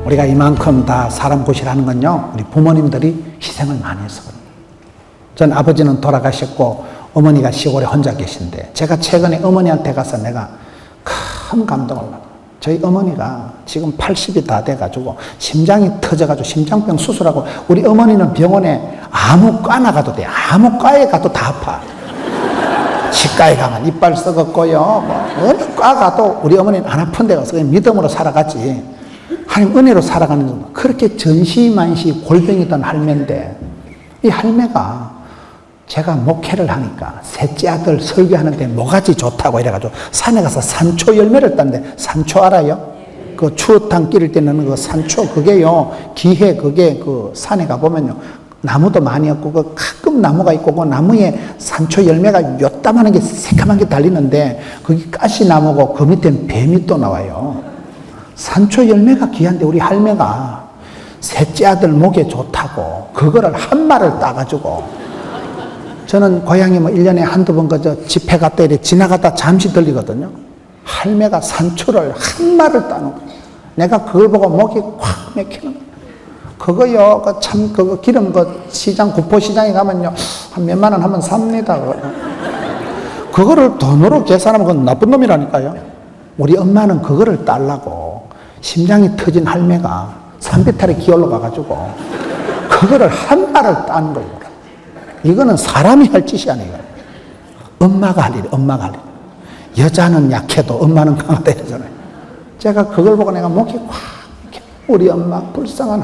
우리가 이만큼 다 사람 고시라는 건요, 우리 부모님들이 희생을 많이 해서 그래요. 전 아버지는 돌아가셨고 어머니가 시골에 혼자 계신데, 제가 최근에 어머니한테 가서 내가 큰 감동을 받아요. 저희 어머니가 지금 80이 다 돼가지고 심장이 터져가지고 심장병 수술하고, 우리 어머니는 병원에 아무 과나 가도 돼. 아무 과에 가도 다 아파. 치과에 가면 이빨 썩었고요, 뭐 어느 과 가도 우리 어머니는 안 아픈 데 가서 그냥 믿음으로 살아가지. 하나님 은혜로 살아가는 중. 그렇게 전시만시 골병이던 할매인데, 이 할매가 제가 목회를 하니까 셋째 아들 설교하는데 모가지 좋다고 이래가지고 산에 가서 산초 열매를 땄는데, 산초 알아요? 그 추어탕 끓일 때 넣는 그 산초, 그게요, 기해, 그게 그 산에 가보면요, 나무도 많이 없고 그 가끔 나무가 있고 그 나무에 산초 열매가 요따만한 게 새까만 게 달리는데, 그게 가시나무고 그 밑에는 뱀이 또 나와요. 산초 열매가 귀한데 우리 할매가 셋째 아들 목에 좋다고 그거를 한 마를 따가지고, 저는 고향이 뭐 1년에 한두 번 그저 집회 갔다 이래 지나가다 잠시 들리거든요. 할매가 산초를 한 마를 따는 거예요. 내가 그걸 보고 목이 확 막히는 거예요. 그거요, 그 참, 그거 기름 그 시장, 구포시장에 가면요, 한 몇만 원 하면 삽니다. 그거를 돈으로 계산하면 그건 나쁜 놈이라니까요. 우리 엄마는 그거를 딸라고 심장이 터진 할매가 산배탈에 기어올라 가가지고 그거를 한 마를 딴 거예요. 이거는 사람이 할 짓이 아니에요. 엄마가 할 일이에요. 엄마가 할 일. 여자는 약해도 엄마는 강하다 이러잖아요. 제가 그걸 보고 내가 목이 확, 우리 엄마 불쌍한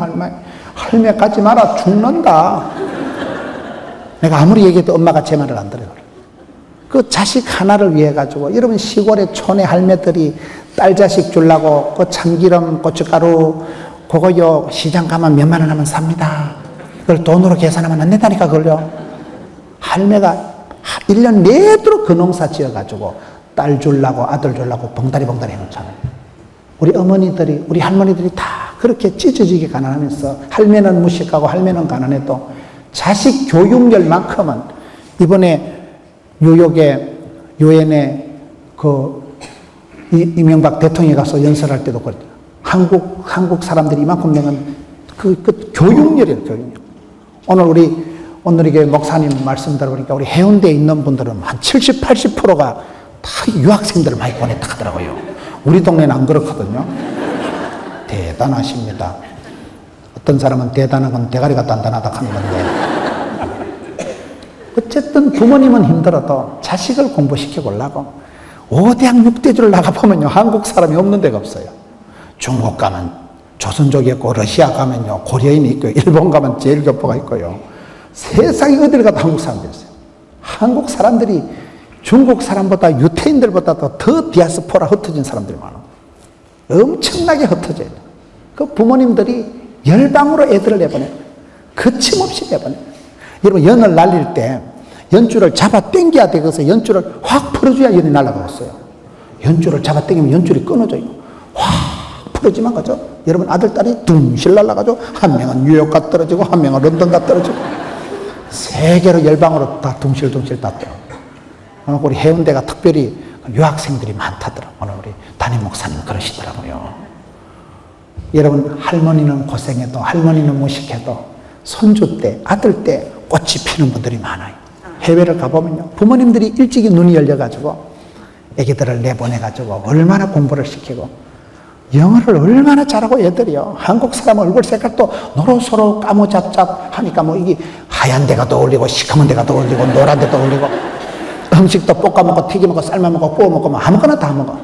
할매 가지 마라, 죽는다. 내가 아무리 얘기해도 엄마가 제 말을 안 들어요. 그 자식 하나를 위해 가지고, 여러분 시골의 촌의 할매들이 딸 자식 주려고 그 참기름, 고춧가루 그거요, 시장 가면 몇만 원 하면 삽니다. 그걸 돈으로 계산하면 안 된다니까. 그걸요, 할매가 1년 내도록 그 농사 지어가지고 딸 주려고 아들 주려고 봉다리 해놓잖아요. 우리 어머니들이, 우리 할머니들이 다 그렇게 찢어지게 가난하면서, 할매는 무식하고 할매는 가난해도 자식 교육열만큼은, 이번에 뉴욕에 유엔에 그 이명박 대통령이 가서 연설할 때도 그랬죠. 한국 사람들이 이만큼 내면 그 교육열이에요, 교육열. 오늘 이게 목사님 말씀 들어보니까 우리 해운대에 있는 분들은 한 70, 80%가 다 유학생들을 많이 보냈다 하더라고요. 우리 동네는 안 그렇거든요. 대단하십니다. 어떤 사람은 대단한 건 대가리가 단단하다 하는 건데, 어쨌든 부모님은 힘들어도 자식을 공부시켜 보려고 5대학 6대주를 나가보면요, 한국 사람이 없는 데가 없어요. 중국 가면 조선족이 있고, 러시아 가면요 고려인이 있고요, 일본 가면 제일교포가 있고요, 세상에 어딜 가도 한국 사람들이 있어요. 한국 사람들이 중국 사람보다, 유태인들보다 더 디아스포라 흩어진 사람들이 많아요. 엄청나게 흩어져요. 그 부모님들이 열방으로 애들을 내보내요. 거침없이 내보내요. 여러분, 연을 날릴 때 연줄을 잡아 당겨야 돼. 그래서 연줄을 확 풀어줘야 연이 날아가겠어요. 연줄을 잡아 당기면 연줄이 끊어져요. 확 풀어지만 가죠. 여러분, 아들, 딸이 둥실 날아가죠. 한 명은 뉴욕 가 떨어지고, 한 명은 런던 가 떨어지고, 세계로 열방으로 다 둥실둥실 땄더라고요. 우리 해운대가 특별히 유학생들이 많다더라고요. 오늘 우리 담임 목사님 그러시더라고요. 여러분, 할머니는 고생해도, 할머니는 무식해도 손주 때, 아들 때 꽃이 피는 분들이 많아요. 해외를 가보면요, 부모님들이 일찍이 눈이 열려가지고 애기들을 내보내가지고 얼마나 공부를 시키고, 영어를 얼마나 잘하고 애들이요. 한국 사람 얼굴 색깔도 노릇소로 까무잡잡 하니까 뭐 이게 하얀 데가 더 어울리고, 시커먼 데가 더 어울리고, 노란 데도 어울리고, 음식도 볶아 먹고, 튀겨 먹고, 삶아 먹고, 구워 먹고, 뭐 아무거나 다 먹어.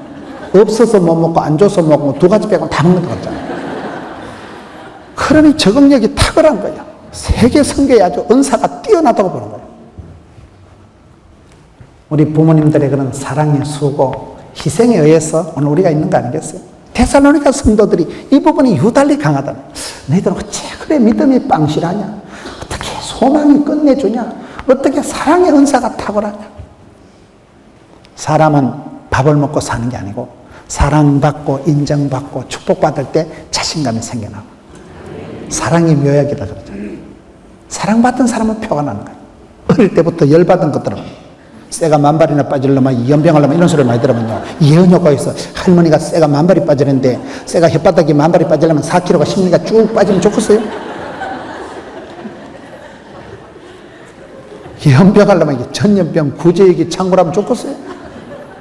없어서 못 먹고, 안 줘서 먹고, 두 가지 빼고 다 먹는 거 같잖아요. 그러니 적응력이 탁월한 거예요. 세계 성교에 아주 은사가 뛰어나다고 보는 거예요. 우리 부모님들의 그런 사랑의 수고, 희생에 의해서 오늘 우리가 있는 거 아니겠어요? 데살로니가 성도들이 이 부분이 유달리 강하다. 너희들은 어째 그래 믿음이 빵실하냐? 어떻게 소망이 끝내주냐? 어떻게 사랑의 은사가 탁월하냐? 사람은 밥을 먹고 사는 게 아니고, 사랑받고 인정받고 축복받을 때 자신감이 생겨나고, 사랑의 묘약이다 그러죠. 사랑받던 사람은 표가 나는 거예요. 어릴 때부터 열받은 것들은 쇠가 만발이나 빠지려면 연병하려면 이런 소리를 많이 들으면요. 예언효과가 있어. 할머니가 쇠가 만발이 빠지는데 쇠가 혓바닥이 만발이 빠지려면 4kg가 10리가 쭉 빠지면 좋겠어요? 연병하려면 이게 전염병, 구제액이 창고라면 좋겠어요?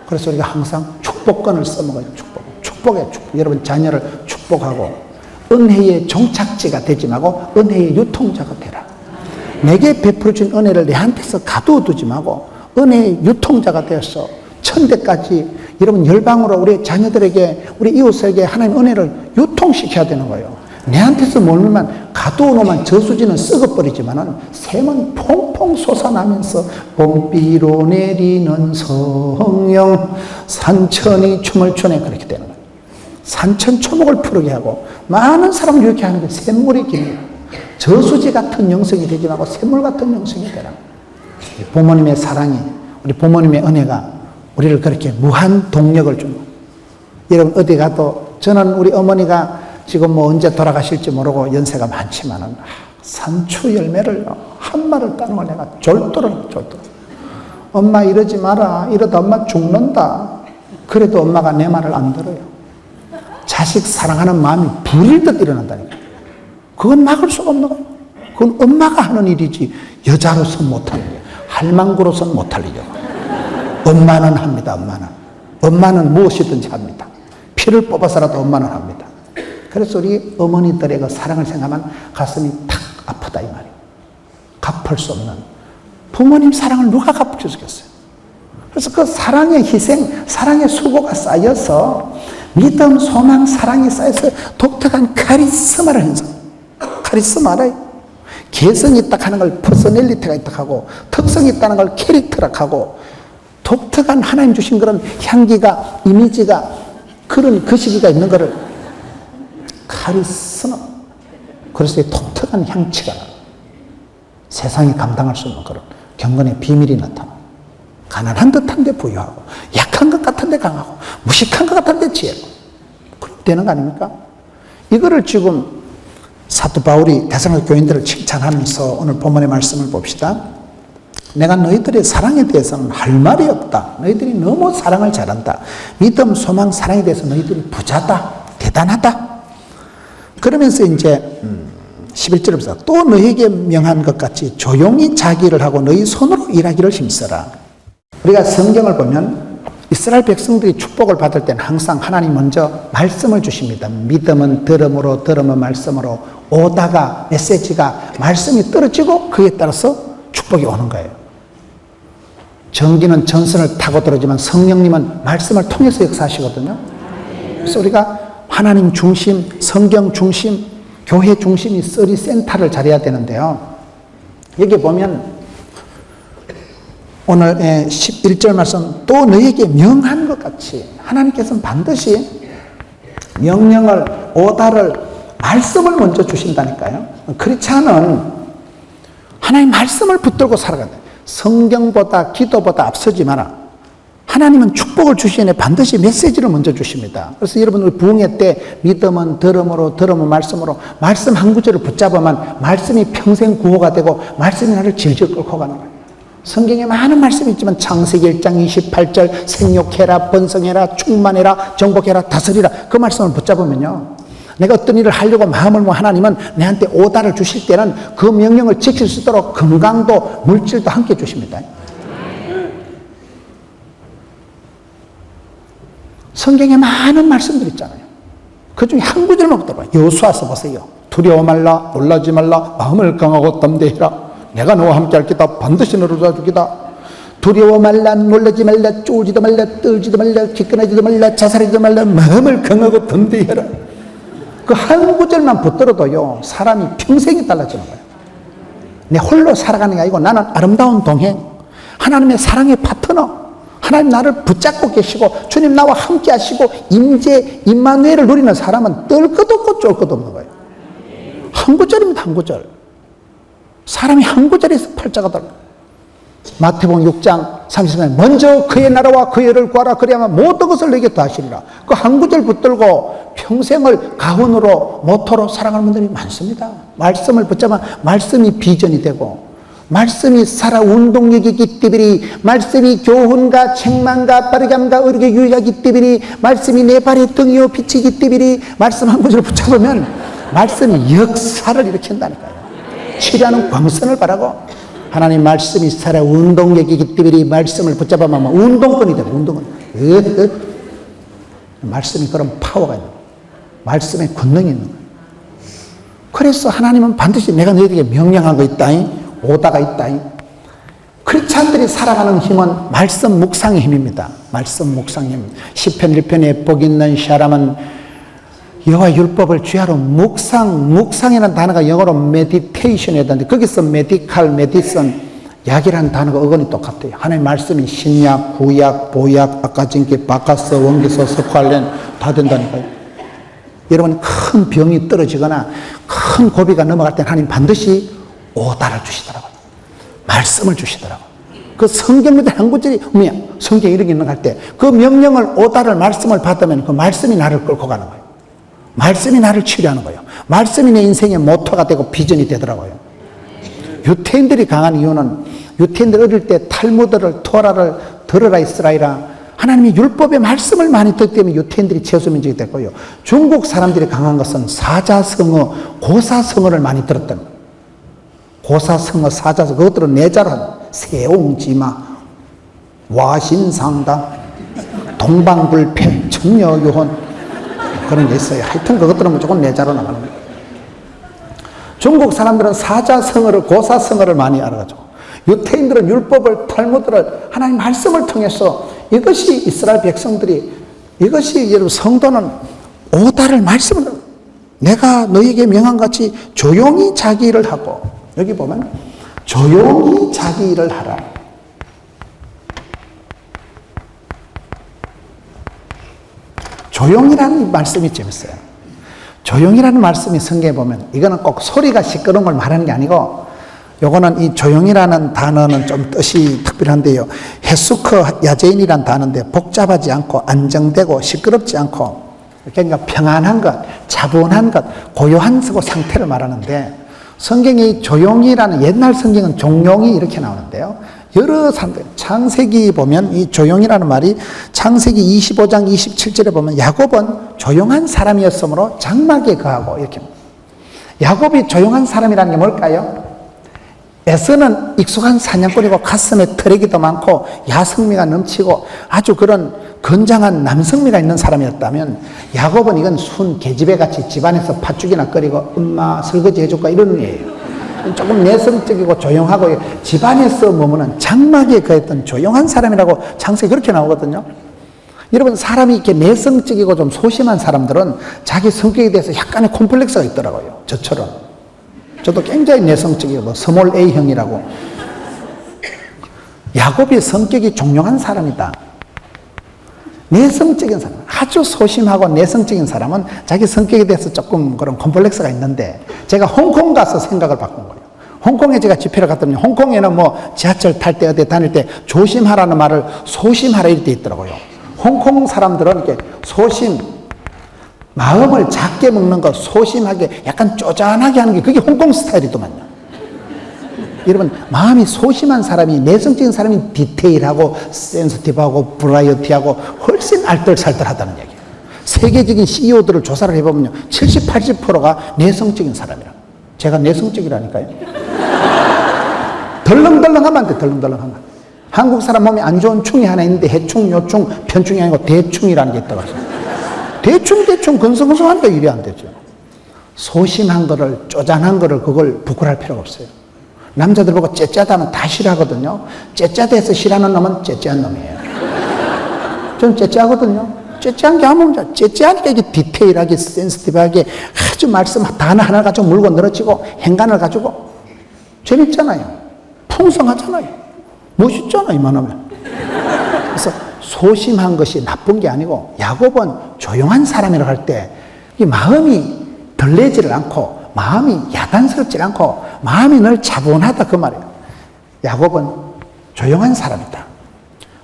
그래서 우리가 항상 축복권을 써먹어요. 축복에 축복. 여러분 자녀를 축복하고 은혜의 종착지가 되지 말고 은혜의 유통자가 되라. 내게 베풀어준 은혜를 내한테서 가두어두지 말고 은혜의 유통자가 되어서 천대까지 여러분 열방으로 우리 자녀들에게 우리 이웃에게 하나님 은혜를 유통시켜야 되는 거예요. 내한테서 몰면 가두어놓으면 저수지는 썩어버리지만은 샘은 퐁퐁 솟아나면서 봄비로 내리는 성령 산천이 춤을 추네 그렇게 되는 거예요. 산천 초목을 푸르게 하고 많은 사람을 이렇게 하는 게 샘물의 기능. 저수지 같은 영성이 되지 말고 샘물 같은 영성이 되라. 부모님의 사랑이 우리 부모님의 은혜가 우리를 그렇게 무한 동력을 줍니다. 여러분 어디 가도 저는 우리 어머니가 지금 뭐 언제 돌아가실지 모르고 연세가 많지만은 산추 열매를 한 말을 따는 걸 내가 졸도를 엄마 이러지 마라. 이러다 엄마 죽는다. 그래도 엄마가 내 말을 안 들어요. 자식 사랑하는 마음이 불일 듯 일어난다니까. 그건 막을 수가 없는 거예요. 그건 엄마가 하는 일이지 여자로서는 못하는 일이에요. 할망구로서는 못할 일이에요. 엄마는 합니다. 엄마는 무엇이든지 합니다. 피를 뽑아서라도 엄마는 합니다. 그래서 우리 어머니들의 그 사랑을 생각하면 가슴이 탁 아프다 이 말이에요. 갚을 수 없는 부모님 사랑을 누가 갚아주겠어요. 그래서 그 사랑의 희생, 사랑의 수고가 쌓여서 믿음, 소망, 사랑이 쌓여서 독특한 카리스마를 형성. 카리스마 알아요? 개성이 있다 하는 걸 퍼스널리티가 있다 하고 특성이 있다는 걸 캐릭터라 하고 독특한 하나님 주신 그런 향기가 이미지가 그런 그 시기가 있는 거를 카리스마. 그래서 독특한 향취가 세상이 감당할 수 없는 그런 경건의 비밀이 나타나. 가난한 듯한데 부유하고 약한 것 같은데 강하고 무식한 것 같은데 지혜로워. 그럼 되는 거 아닙니까? 이거를 지금 사도 바울이 대사로니가 교인들을 칭찬하면서 오늘 본문의 말씀을 봅시다. 내가 너희들의 사랑에 대해서는 할 말이 없다. 너희들이 너무 사랑을 잘한다. 믿음, 소망, 사랑에 대해서 너희들이 부자다. 대단하다. 그러면서 이제 11절에 보세요. 또 너희에게 명한 것 같이 조용히 자기를 하고 너희 손으로 일하기를 힘써라. 우리가 성경을 보면 이스라엘 백성들이 축복을 받을 때는 항상 하나님 먼저 말씀을 주십니다. 믿음은 들음으로, 들음은 말씀으로 오다가 메시지가 말씀이 떨어지고 그에 따라서 축복이 오는 거예요. 전기는 전선을 타고 들어오지만 성령님은 말씀을 통해서 역사하시거든요. 그래서 우리가 하나님 중심, 성경 중심, 교회 중심이 쓰리 센터를 잘해야 되는데요. 여기 보면 오늘 11절 말씀 또 너에게 명한 것 같이 하나님께서는 반드시 명령을 오다를 말씀을 먼저 주신다니까요. 그렇지 않은 하나님 말씀을 붙들고 살아가야 돼요. 성경보다 기도보다 앞서지 마라. 하나님은 축복을 주시니 반드시 메시지를 먼저 주십니다. 그래서 여러분 우리 부흥회 때 믿음은 들음으로 들음은 말씀으로 말씀 한 구절을 붙잡으면 말씀이 평생 구호가 되고 말씀이 나를 질질 끌고 가는 거예요. 성경에 많은 말씀이 있지만 창세기 1장 28절 생육해라 번성해라 충만해라 정복해라 다스리라 그 말씀을 붙잡으면요. 내가 어떤 일을 하려고 마음을 모아 하나님은 내한테 오다를 주실 때는 그 명령을 지킬 수 있도록 건강도 물질도 함께 주십니다. 성경에 많은 말씀들 있잖아요. 그 중에 한 구절만 붙잡아요. 여호수아서 보세요. 두려워 말라 놀라지 말라 마음을 강하고 담대해라 내가 너와 함께 할 기다 반드시 너를 도와주기다. 두려워 말라 놀라지 말라 쪼지도 말라 떨지도 말라 기꺼나지도 말라 자살하지도 말라 마음을 강하고 담대해라. 그 한 구절만 붙들어도요 사람이 평생이 달라지는 거예요. 내 홀로 살아가는 게 아니고 나는 아름다운 동행 하나님의 사랑의 파트너 하나님 나를 붙잡고 계시고 주님 나와 함께 하시고 임재 임마누엘을 누리는 사람은 뜰 것 없고 쫄 것 없는 거예요. 한 구절입니다. 한 구절. 사람이 한 구절에서 팔자가 달라요. 마태복음 6장 30절에 먼저 그의 나라와 그의 의를 구하라 그리하면 모든 것을 내게 더하시리라. 그 한 구절 붙들고 평생을 가훈으로 모토로 살아가는 분들이 많습니다. 말씀을 붙잡으면 말씀이 비전이 되고 말씀이 살아 운동력이기 때문에, 말씀이 교훈과 책망과 빠르감과 의력에 유익하기 때문에, 말씀이 내 발의 등이요 빛이기 때문에, 말씀 한 구절을 붙잡으면 말씀이 역사를 일으킨다니까요. 치료하는 광선을 바라고, 하나님 말씀이 살아 운동력이기 때문에 말씀을 붙잡으면 운동권이 돼요. 운동권. 말씀이 그런 파워가 있는 거예요. 말씀의 권능이 있는 거예요. 그래서 하나님은 반드시 내가 너희에게 명령한 거 있다잉, 오다가 있다잉. 크리스찬들이 살아가는 힘은 말씀 묵상의 힘입니다. 말씀 묵상의 힘. 시편 1편에 복 있는 사람은 여호와 율법을 주야로 묵상이라는 단어가 영어로 meditation이라고 하는데, 거기서 medical, medicine, 약이라는 단어가 어근이 똑같아요. 하나님의 말씀이 신약, 구약, 보약, 아까진기, 바카스, 원기서, 석화알렌 다 된다니까요. 여러분, 큰 병이 떨어지거나 큰 고비가 넘어갈 때 하나님 반드시 오다를 주시더라고요. 말씀을 주시더라고요. 그 성경에도 한 구절이, 성경에 이런 게 있는 거 할 때 그 명령을, 오다를, 말씀을 받으면 그 말씀이 나를 끌고 가는 거예요. 말씀이 나를 치료하는 거예요. 말씀이 내 인생의 모토가 되고 비전이 되더라고요. 유태인들이 강한 이유는, 유태인들 어릴 때 탈무드를, 토라를 들으라 이스라엘아, 하나님이 율법의 말씀을 많이 듣기 때문에 유태인들이 최소민족이 됐고요. 중국 사람들이 강한 것은 사자성어, 고사성어를 많이 들었던 거예요. 고사성어, 사자성어, 그것들은 내자로 한 세옹지마, 와신상당, 동방불패, 천녀유혼, 그런 게 있어요. 하여튼 그것들은 무조건 내자로 나가는 거예요. 중국 사람들은 사자성어를, 고사성어를 많이 알아가지고, 유태인들은 율법을, 탈무드를, 하나님 말씀을 통해서, 이것이 이스라엘 백성들이, 이것이 여러분 성도는 오다를, 말씀을, 내가 너에게 명한 같이 조용히 자기 일을 하고, 여기 보면 조용히 자기 일을 하라. 조용이라는 말씀이 재밌어요. 조용이라는 말씀이 성경에 보면, 이거는 꼭 소리가 시끄러운 걸 말하는 게 아니고, 요거는 이 조용이라는 단어는 좀 뜻이 특별한데요. 헤수커 야제인이라는 단어인데, 복잡하지 않고 안정되고 시끄럽지 않고, 그러니까 평안한 것, 차분한 것, 고요한 상태를 말하는데, 성경이 조용이라는, 옛날 성경은 종용이 이렇게 나오는데요. 여러 사람들, 창세기 보면 이 조용이라는 말이 창세기 25장 27절에 보면 야곱은 조용한 사람이었으므로 장막에 거하고, 이렇게. 야곱이 조용한 사람이라는 게 뭘까요? 에서는 익숙한 사냥꾼이고 가슴에 트레기도 많고 야성미가 넘치고 아주 그런 건장한 남성미가 있는 사람이었다면, 야곱은 이건 순 계집애같이 집안에서 팥죽이나 끓이고 엄마 설거지 해줄까 이런 애예요. 조금 내성적이고 조용하고 집안에서 머무는 장막에 거했던 조용한 사람이라고 창세기 그렇게 나오거든요. 여러분, 사람이 이렇게 내성적이고 좀 소심한 사람들은 자기 성격에 대해서 약간의 콤플렉스가 있더라고요. 저처럼. 저도 굉장히 내성적이고 스몰 A형이라고. 야곱이 성격이 종용한 사람이다. 내성적인 사람, 아주 소심하고 내성적인 사람은 자기 성격에 대해서 조금 그런 콤플렉스가 있는데, 제가 홍콩 가서 생각을 바꾼 거예요. 홍콩에 제가 집회를 갔더니, 홍콩에는 뭐 지하철 탈 때 어디 다닐 때 조심하라는 말을 소심하라 이렇게 있더라고요. 홍콩 사람들은 이렇게 소심, 마음을 작게 먹는 거, 소심하게 약간 쪼잔하게 하는 게 그게 홍콩 스타일이더만요. 여러분, 마음이 소심한 사람이, 내성적인 사람이 디테일하고 센시티브하고 브라이어티하고 훨씬 알뜰살뜰하다는 얘기예요. 세계적인 CEO들을 조사를 해보면요, 70, 80%가 내성적인 사람이라. 제가 내성적이라니까요. 덜렁덜렁하면 안 돼, 덜렁덜렁하면. 한국 사람 몸에 안 좋은 충이 하나 있는데 해충, 요충, 편충이 아니고 대충이라는 게 있다고 하죠. 대충 건성건성하니까 일이 안 되죠. 소심한 거를, 쪼잔한 거를, 그걸 부끄러울 필요가 없어요. 남자들 보고 째짜다면 다 싫어하거든요. 째짜대해서 싫어하는 놈은 째짜한 놈이에요. 전 째짜하거든요. 째짜한 게 아무, 째짜하니까 이게 디테일하게, 센시티브하게 아주 말씀 단어 하나 가지고 물고 늘어지고 행간을 가지고 재밌잖아요. 풍성하잖아요. 멋있잖아요, 이만하면. 그래서 소심한 것이 나쁜 게 아니고, 야곱은 조용한 사람이라고 할 때 이 마음이 덜레지를 않고, 마음이 야단스럽지 않고, 마음이 늘 차분하다 그 말이에요. 야곱은 조용한 사람이다.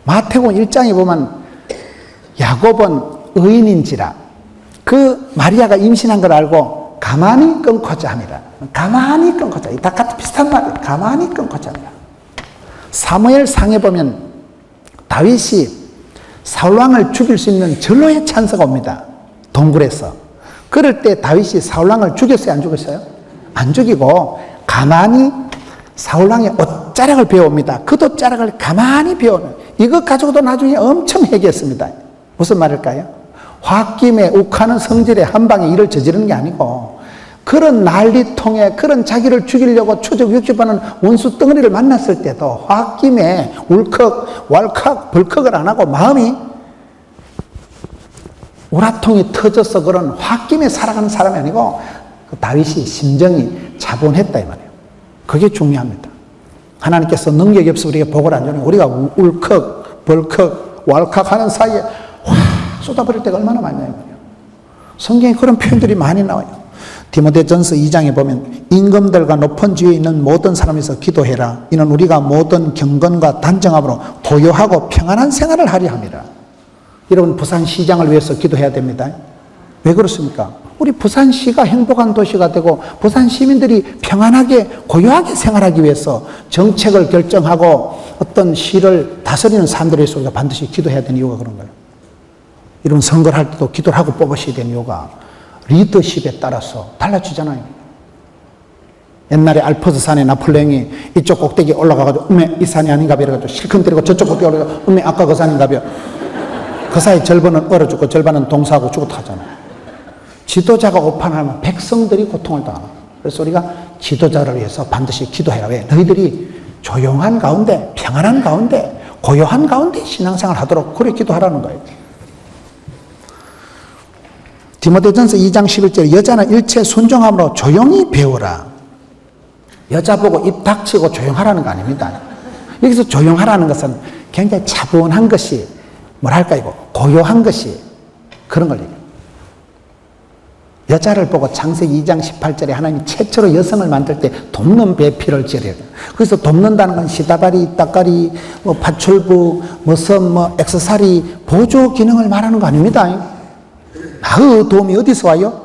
마태복음 1장에 보면 야곱은 의인인지라, 그 마리아가 임신한 걸 알고 가만히 끊고자 합니다. 가만히 끊고자. 다 같이 비슷한 말이에요. 가만히 끊고자 합니다. 사무엘상에 보면 다윗이 사울왕을 죽일 수 있는 절호의 찬스가 옵니다. 동굴에서. 그럴 때 다윗이 사울왕을 죽였어요? 안 죽였어요? 안 죽이고 가만히 사울왕의 옷자락을 베어옵니다. 그 옷자락을 가만히 베어오는, 이것 가지고도 나중에 엄청 회개했습니다. 무슨 말일까요? 홧김에 욱하는 성질에 한 방에 일을 저지르는 게 아니고, 그런 난리통에 그런 자기를 죽이려고 추적 육십하는 원수 덩어리를 만났을 때도 홧김에 울컥 왈칵 벌컥을 안 하고 마음이 우라통이 터져서 그런 홧김에 살아가는 사람이 아니고, 그 다윗이 심정이 차분했다 이 말이에요. 그게 중요합니다. 하나님께서 능력이 없어 우리에게 복을 안 주는, 우리가 울컥 벌컥 왈칵 하는 사이에 확 쏟아버릴 때가 얼마나 많냐 이거예요. 성경에 그런 표현들이 많이 나와요. 디모데전서 2장에 보면 임금들과 높은 지위에 있는 모든 사람에서 기도해라. 이는 우리가 모든 경건과 단정함으로 고요하고 평안한 생활을 하려 함이라. 여러분, 부산시장을 위해서 기도해야 됩니다. 왜 그렇습니까? 우리 부산시가 행복한 도시가 되고 부산 시민들이 평안하게 고요하게 생활하기 위해서 정책을 결정하고 어떤 시를 다스리는 사람들에 대해서 우리가 반드시 기도해야 되는 이유가 그런 거예요. 이런 선거를 할 때도 기도를 하고 뽑으셔야 되는 이유가 리더십에 따라서 달라지잖아요. 옛날에 알프스 산에 나폴레옹이 이쪽 꼭대기 올라가가지고 이 산이 아닌가 봐 이래가지고 실컷 때리고 저쪽 꼭대기 올라가서 아까 그 산인가 봐. 그 사이 절반은 얼어 죽고 절반은 동사하고 죽고 하잖아요. 지도자가 오판하면 백성들이 고통을 당하고, 그래서 우리가 지도자를 위해서 반드시 기도해라. 왜? 너희들이 조용한 가운데, 평안한 가운데, 고요한 가운데 신앙생활 하도록 그렇게 기도하라는 거예요. 디모데전서 2장 11절, 여자는 일체 순종함으로 조용히 배우라. 여자 보고 입 닥치고 조용하라는 거 아닙니다. 여기서 조용하라는 것은 굉장히 차분한 것이, 뭐랄까 이거 고요한 것이 그런 걸 얘기해요. 여자를 보고 창세기 2장 18절에 하나님이 최초로 여성을 만들 때 돕는 배필을 지으래요. 그래서 돕는다는 건 시다바리, 따까리, 파출부, 액세서리, 보조 기능을 말하는 거 아닙니다. 그 도움이 어디서 와요?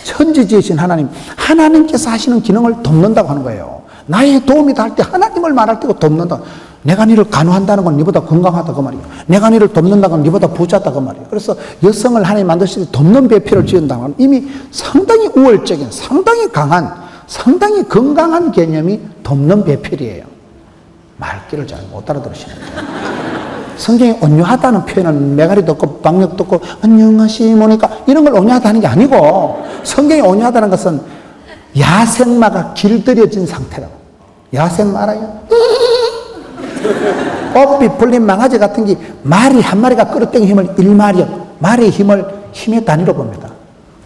천지지으신 하나님, 하나님께서 하시는 기능을 돕는다고 하는 거예요. 나의 도움이 닿을 때 하나님을 말할 때고 돕는다. 내가 니를 간호한다는 건 니보다 건강하다 그 말이에요. 내가 니를 돕는다는 건 니보다 부자다 그 말이에요. 그래서 여성을 하나님 만드실 때 돕는 배필을 지은다는 건 이미 상당히 우월적인, 상당히 강한, 상당히 건강한 개념이 돕는 배필이에요. 말귀를 잘 못 알아들으시는 거예요. 성경이 온유하다는 표현은 메가리도 없고 박력도 없고 안녕하시모니까 이런 걸 온유하다는 게 아니고, 성경이 온유하다는 것은 야생마가 길들여진 상태라고. 야생마 알아요? 업이 풀린 망아지 같은 게 말이 한 마리가 끌어당긴 힘을 1마리요. 말의 힘의 단위로 봅니다.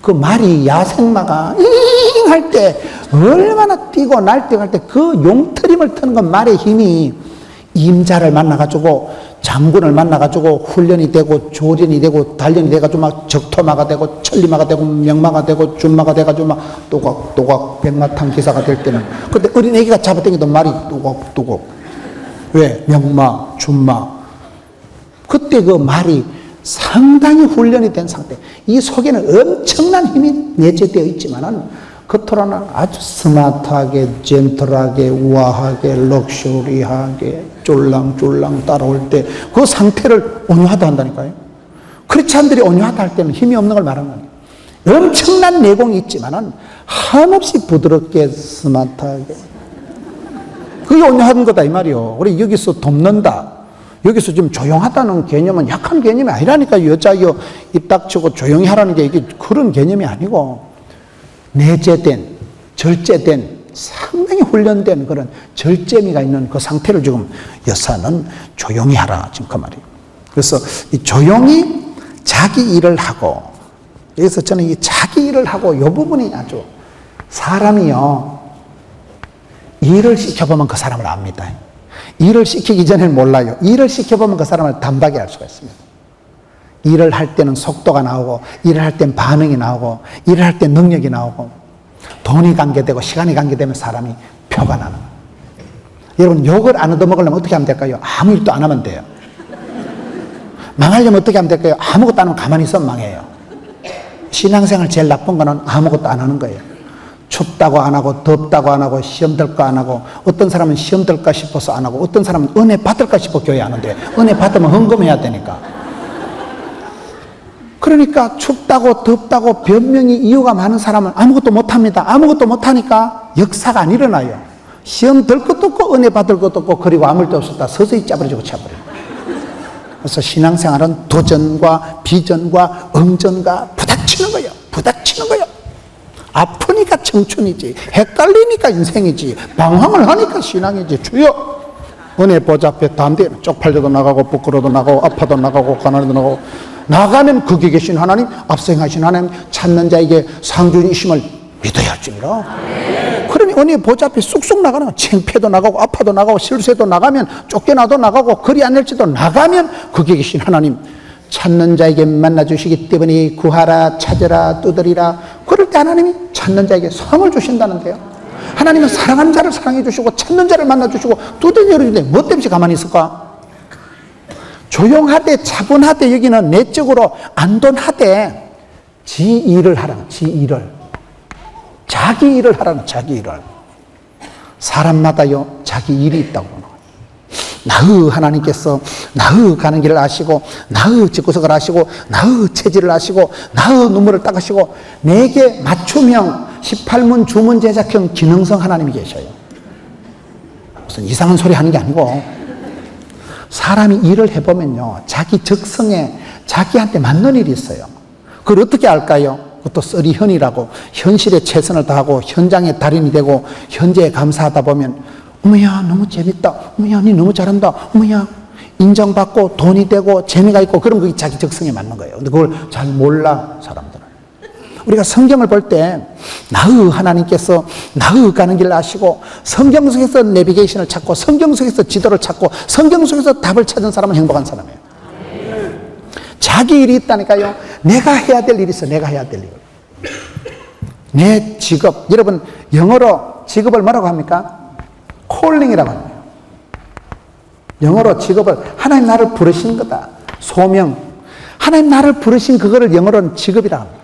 그 말이 야생마가 잉 할 때 얼마나 뛰고 날뛰고 할 때 그 용트림을 트는 건 말의 힘이, 임자를 만나가지고 장군을 만나가지고 훈련이 되고 조련이 되고 단련이 돼가지고 막 적토마가 되고 천리마가 되고 명마가 되고 준마가 돼가지고 막 또각 백마탄 기사가 될 때는, 그때 어린 애기가 잡아당기던 말이 또각 왜? 명마, 준마. 그때 그 말이 상당히 훈련이 된 상태. 이 속에는 엄청난 힘이 내재되어 있지만은 겉으로는 아주 스마트하게, 젠틀하게, 우아하게, 럭셔리하게, 쫄랑쫄랑 따라올 때 그 상태를 온유하다 한다니까요. 크리스찬들이 온유하다 할 때는 힘이 없는 걸 말하는 거예요. 엄청난 내공이 있지만은 한없이 부드럽게, 스마트하게. 그게 온유한 거다 이 말이요. 우리 여기서 돕는다, 여기서 지금 조용하다는 개념은 약한 개념이 아니라니까. 여자여 입 닥치고 조용히 하라는 게 이게 그런 개념이 아니고, 내재된, 절제된, 상당히 훈련된 그런 절제미가 있는 그 상태를 지금 여사는 조용히 하라 지금 그 말이에요. 그래서 이 조용히 자기 일을 하고, 여기서 저는 이 자기 일을 하고 이 부분이 아주, 사람이요 일을 시켜보면 그 사람을 압니다. 일을 시키기 전에는 몰라요. 일을 시켜보면 그 사람을 단박에 알 수가 있습니다. 일을 할 때는 속도가 나오고, 일을 할 땐 반응이 나오고, 일을 할 때 능력이 나오고, 돈이 관계되고 시간이 관계되면 사람이 표가 나는 거예요. 여러분, 욕을 안 얻어먹으려면 어떻게 하면 될까요? 아무 일도 안 하면 돼요. 망하려면 어떻게 하면 될까요? 아무것도 안 하면 가만히 있으면 망해요. 신앙생활 제일 나쁜 거는 아무것도 안 하는 거예요. 춥다고 안 하고 덥다고 안 하고 시험 들까 안 하고, 어떤 사람은 시험 들까 싶어서 안 하고, 어떤 사람은 은혜 받을까 싶어 교회 안 하는데, 은혜 받으면 헌금해야 되니까. 그러니까 춥다고 덥다고 변명이 이유가 많은 사람은 아무것도 못합니다. 아무것도 못하니까 역사가 안 일어나요. 시험 들 것도 없고 은혜 받을 것도 없고, 그리고 아무 일도 없었다 서서히 짜버리고 차버려요. 그래서 신앙생활은 도전과 비전과 응전과 부닥치는 거예요. 부닥치는 거예요. 아프니까 청춘이지, 헷갈리니까 인생이지, 방황을 하니까 신앙이지. 주여 은혜 보좌 앞에 담대, 쪽팔려도 나가고 부끄러워도 나가고 아파도 나가고 가난해도 나가고, 나가면 거기 계신 하나님, 앞서행하신 하나님, 찾는 자에게 상주이심을 믿어야 할지니라. 그러니 은혜 보좌 앞에 쑥쑥 나가는 거야. 창피해도 나가고 아파도 나가고 실수해도 나가면, 쫓겨나도 나가고 거리 안 낼지도 나가면 거기 계신 하나님, 찾는 자에게 만나주시기 때문에 구하라 찾으라 두드리라. 그럴 때 하나님이 찾는 자에게 상을 주신다는데요. 하나님은 사랑하는 자를 사랑해 주시고 찾는 자를 만나주시고 두드려 주는데 뭐 때문에 가만히 있을까? 조용하되 차분하되, 여기는 내적으로 안돈하되 지 일을 하라는, 지 일을, 자기 일을 하라는, 자기 일을. 사람마다요 자기 일이 있다고. 나의 하나님께서 나의 가는 길을 아시고, 나의 집구석을 아시고, 나의 체질을 아시고, 나의 눈물을 닦으시고, 내게 맞춤형 18문 주문 제작형 기능성 하나님이 계셔요. 무슨 이상한 소리 하는 게 아니고, 사람이 일을 해보면요 자기 적성에 자기한테 맞는 일이 있어요. 그걸 어떻게 알까요? 그것도 쓰리현이라고, 현실에 최선을 다하고 현장의 달인이 되고 현재에 감사하다 보면, 어머야 너무 재밌다, 어머야 니 너무 잘한다, 어머야 인정받고 돈이 되고 재미가 있고, 그럼 그게 자기 적성에 맞는 거예요. 근데 그걸 잘 몰라 사람들은. 우리가 성경을 볼 때 나의 하나님께서 나의 가는 길을 아시고, 성경 속에서 내비게이션을 찾고, 성경 속에서 지도를 찾고, 성경 속에서 답을 찾은 사람은 행복한 사람이에요. 자기 일이 있다니까요. 내가 해야 될 일이 있어. 내가 해야 될 일. 내 직업, 여러분 영어로 직업을 뭐라고 합니까? 콜링이라고 합니다. 영어로 직업을, 하나님 나를 부르신 거다, 소명. 하나님 나를 부르신 그거를 영어로는 직업이라고 합니다.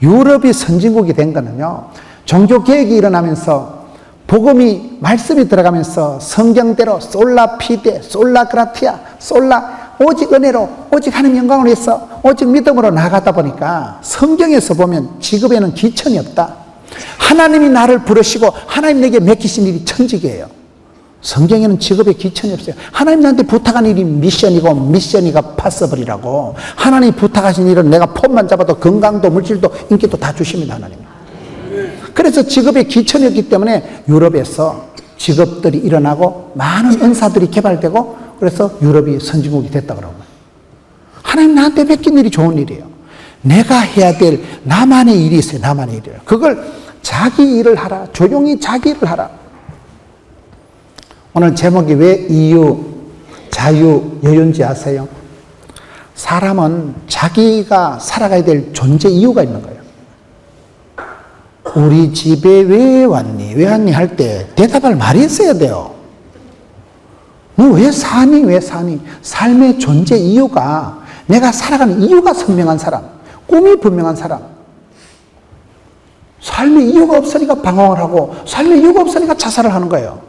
유럽이 선진국이 된 거는요, 종교개혁이 일어나면서 복음이, 말씀이 들어가면서 성경대로 솔라 피데, 솔라 그라티아, 솔라, 오직 은혜로, 오직 하나님 영광을 위해서, 오직 믿음으로 나가다 보니까 성경에서 보면 직업에는 기천이 없다. 하나님이 나를 부르시고 하나님 내게 맡기신 일이 천직이에요. 성경에는 직업에 기천이 없어요. 하나님 나한테 부탁한 일이 미션이고, 미션이가 파서블이라고. 하나님이 부탁하신 일은 내가 폼만 잡아도 건강도 물질도 인기도 다 주십니다, 하나님. 그래서 직업에 기천이 없기 때문에 유럽에서 직업들이 일어나고 많은 은사들이 개발되고, 그래서 유럽이 선진국이 됐다 그러고. 하나님 나한테 맡긴 일이 좋은 일이에요. 내가 해야 될 나만의 일이 있어요. 나만의 일이에요. 그걸 자기 일을 하라. 조용히 자기 일을 하라. 오늘 제목이 왜 이유, 자유, 여유인지 아세요? 사람은 자기가 살아가야 될 존재 이유가 있는 거예요. 우리 집에 왜 왔니? 왜 왔니? 할 때 대답할 말이 있어야 돼요. 너 왜 사니? 왜 사니? 삶의 존재 이유가, 내가 살아가는 이유가 선명한 사람, 꿈이 분명한 사람. 삶의 이유가 없으니까 방황을 하고, 삶의 이유가 없으니까 자살을 하는 거예요.